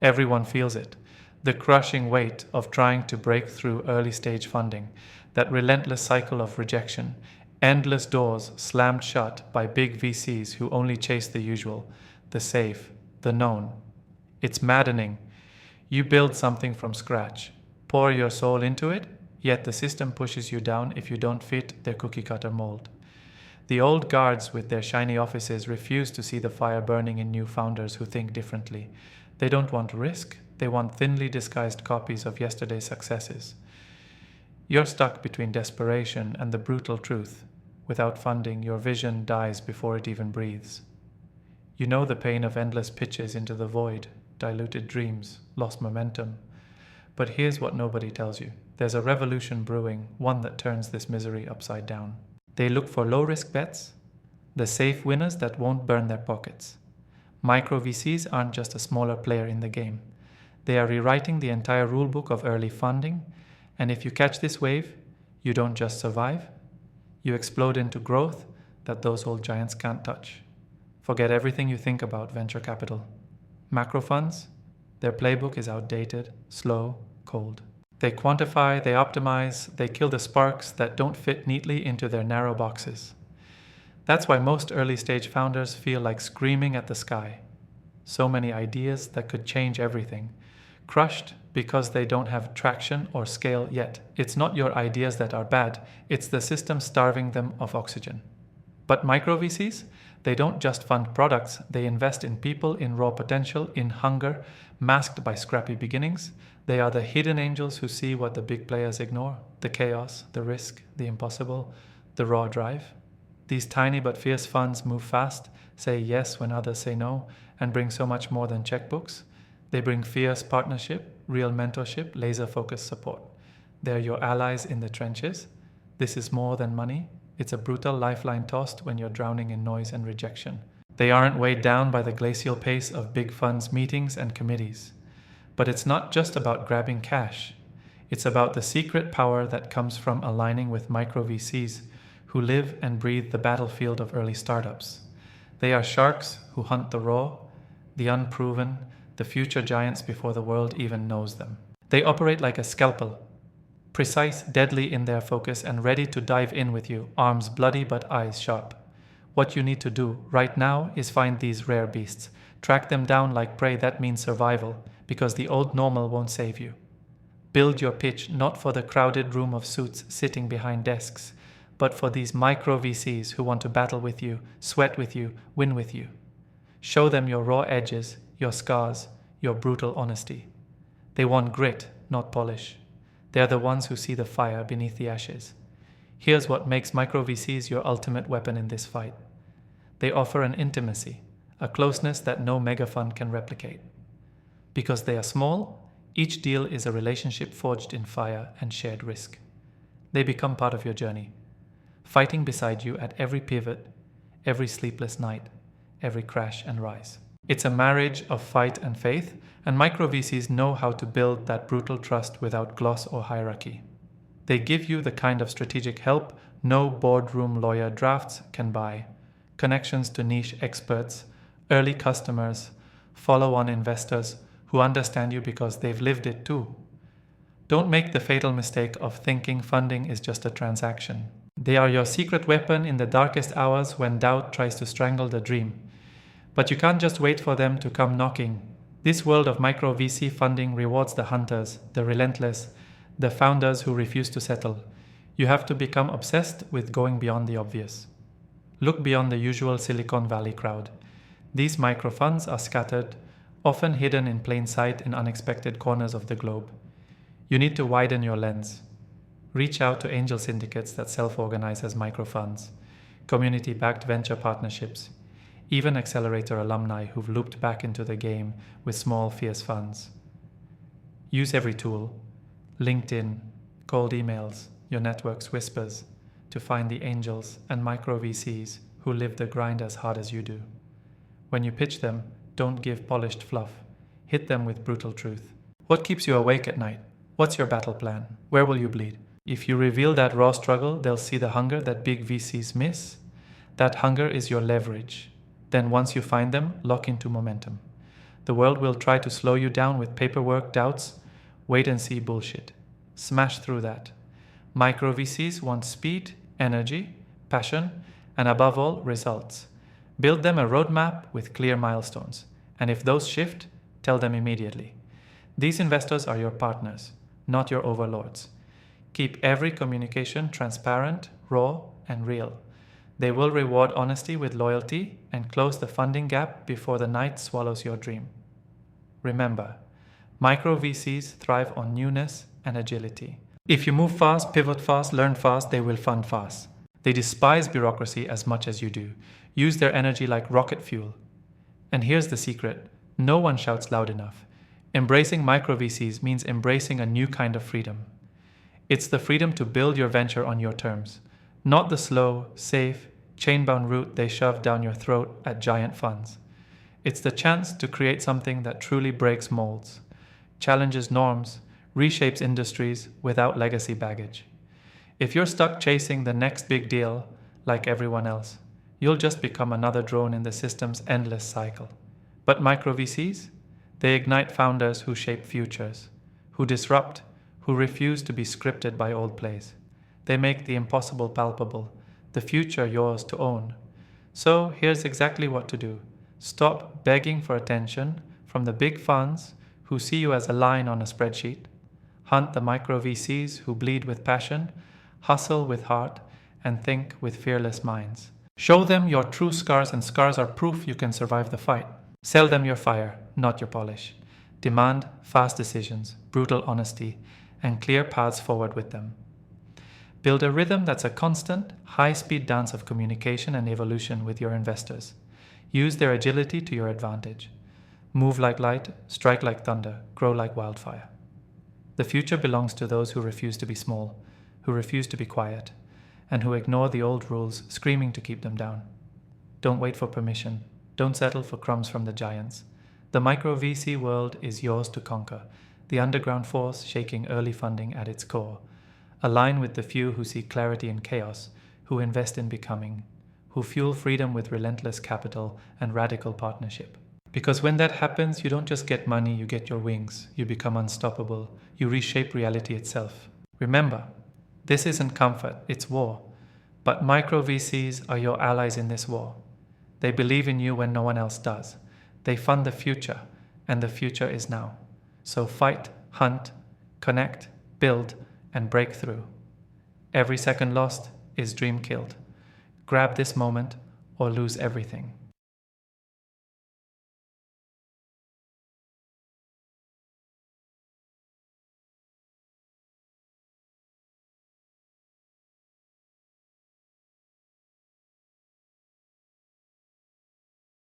Everyone feels it. The crushing weight of trying to break through early stage funding, that relentless cycle of rejection, endless doors slammed shut by big VCs who only chase the usual, the safe, the known. It's maddening. You build something from scratch, pour your soul into it, yet the system pushes you down if you don't fit their cookie cutter mold. The old guards with their shiny offices refuse to see the fire burning in new founders who think differently. They don't want risk, they want thinly disguised copies of yesterday's successes. You're stuck between desperation and the brutal truth. Without funding, your vision dies before it even breathes. You know the pain of endless pitches into the void, diluted dreams, lost momentum. But here's what nobody tells you. There's a revolution brewing, one that turns this misery upside down. They look for low-risk bets, the safe winners that won't burn their pockets. Micro VCs aren't just a smaller player in the game. They are rewriting the entire rulebook of early funding, and if you catch this wave, you don't just survive, you explode into growth that those old giants can't touch. Forget everything you think about venture capital. Macro funds, their playbook is outdated, slow, cold. They quantify, they optimize, they kill the sparks that don't fit neatly into their narrow boxes. That's why most early-stage founders feel like screaming at the sky. So many ideas that could change everything, crushed because they don't have traction or scale yet. It's not your ideas that are bad, it's the system starving them of oxygen. But micro VCs, they don't just fund products, they invest in people, in raw potential, in hunger, masked by scrappy beginnings. They are the hidden angels who see what the big players ignore, the chaos, the risk, the impossible, the raw drive. These tiny but fierce funds move fast, say yes when others say no, and bring so much more than checkbooks. They bring fierce partnership, real mentorship, laser-focused support. They're your allies in the trenches. This is more than money. It's a brutal lifeline tossed when you're drowning in noise and rejection. They aren't weighed down by the glacial pace of big funds meetings and committees. But it's not just about grabbing cash. It's about the secret power that comes from aligning with micro VCs who live and breathe the battlefield of early startups. They are sharks who hunt the raw, the unproven, the future giants before the world even knows them. They operate like a scalpel, precise, deadly in their focus and ready to dive in with you, arms bloody but eyes sharp. What you need to do right now is find these rare beasts, track them down like prey. That means survival, because the old normal won't save you. Build your pitch not for the crowded room of suits sitting behind desks, but for these micro VCs who want to battle with you, sweat with you, win with you. Show them your raw edges, your scars, your brutal honesty. They want grit, not polish. They're the ones who see the fire beneath the ashes. Here's what makes micro VCs your ultimate weapon in this fight. They offer an intimacy, a closeness that no mega fund can replicate. Because they are small, each deal is a relationship forged in fire and shared risk. They become part of your journey, fighting beside you at every pivot, every sleepless night, every crash and rise. It's a marriage of fight and faith, and micro VCs know how to build that brutal trust without gloss or hierarchy. They give you the kind of strategic help no boardroom lawyer drafts can buy. Connections to niche experts, early customers, follow-on investors who understand you because they've lived it too. Don't make the fatal mistake of thinking funding is just a transaction. They are your secret weapon in the darkest hours when doubt tries to strangle the dream. But you can't just wait for them to come knocking. This world of micro VC funding rewards the hunters, the relentless, the founders who refuse to settle. You have to become obsessed with going beyond the obvious. Look beyond the usual Silicon Valley crowd. These micro funds are scattered, often hidden in plain sight in unexpected corners of the globe. You need to widen your lens. Reach out to angel syndicates that self-organize as micro funds, community-backed venture partnerships, even accelerator alumni who've looped back into the game with small, fierce funds. Use every tool, LinkedIn, cold emails, your network's whispers, to find the angels and micro VCs who live the grind as hard as you do. When you pitch them, don't give polished fluff. Hit them with brutal truth. What keeps you awake at night? What's your battle plan? Where will you bleed? If you reveal that raw struggle, they'll see the hunger that big VCs miss. That hunger is your leverage. Then once you find them, lock into momentum. The world will try to slow you down with paperwork, doubts, wait and see bullshit. Smash through that. Micro VCs want speed, energy, passion, and above all, results. Build them a roadmap with clear milestones. And if those shift, tell them immediately. These investors are your partners, not your overlords. Keep every communication transparent, raw, and real. They will reward honesty with loyalty and close the funding gap before the night swallows your dream. Remember, micro VCs thrive on newness and agility. If you move fast, pivot fast, learn fast, they will fund fast. They despise bureaucracy as much as you do. Use their energy like rocket fuel. And here's the secret. No one shouts loud enough. Embracing micro VCs means embracing a new kind of freedom. It's the freedom to build your venture on your terms, not the slow, safe, chain-bound route they shove down your throat at giant funds. It's the chance to create something that truly breaks molds, challenges norms, reshapes industries without legacy baggage. If you're stuck chasing the next big deal like everyone else, you'll just become another drone in the system's endless cycle. But micro VCs? They ignite founders who shape futures, who disrupt, who refuse to be scripted by old plays. They make the impossible palpable, the future yours to own. So here's exactly what to do. Stop begging for attention from the big funds who see you as a line on a spreadsheet. Hunt the micro VCs who bleed with passion, hustle with heart, and think with fearless minds. Show them your true scars, and scars are proof you can survive the fight. Sell them your fire, not your polish. Demand fast decisions, brutal honesty, and clear paths forward with them. Build a rhythm that's a constant, high-speed dance of communication and evolution with your investors. Use their agility to your advantage. Move like light, strike like thunder, grow like wildfire. The future belongs to those who refuse to be small, who refuse to be quiet, and who ignore the old rules screaming to keep them down. Don't wait for permission. Don't settle for crumbs from the giants. The micro VC world is yours to conquer, the underground force shaking early funding at its core. Align with the few who see clarity in chaos, who invest in becoming, who fuel freedom with relentless capital and radical partnership. Because when that happens, you don't just get money, you get your wings. You become unstoppable. You reshape reality itself. Remember, this isn't comfort, it's war. But micro VCs are your allies in this war. They believe in you when no one else does. They fund the future, and the future is now. So fight, hunt, connect, build, and break through. Every second lost is dream killed. Grab this moment or lose everything.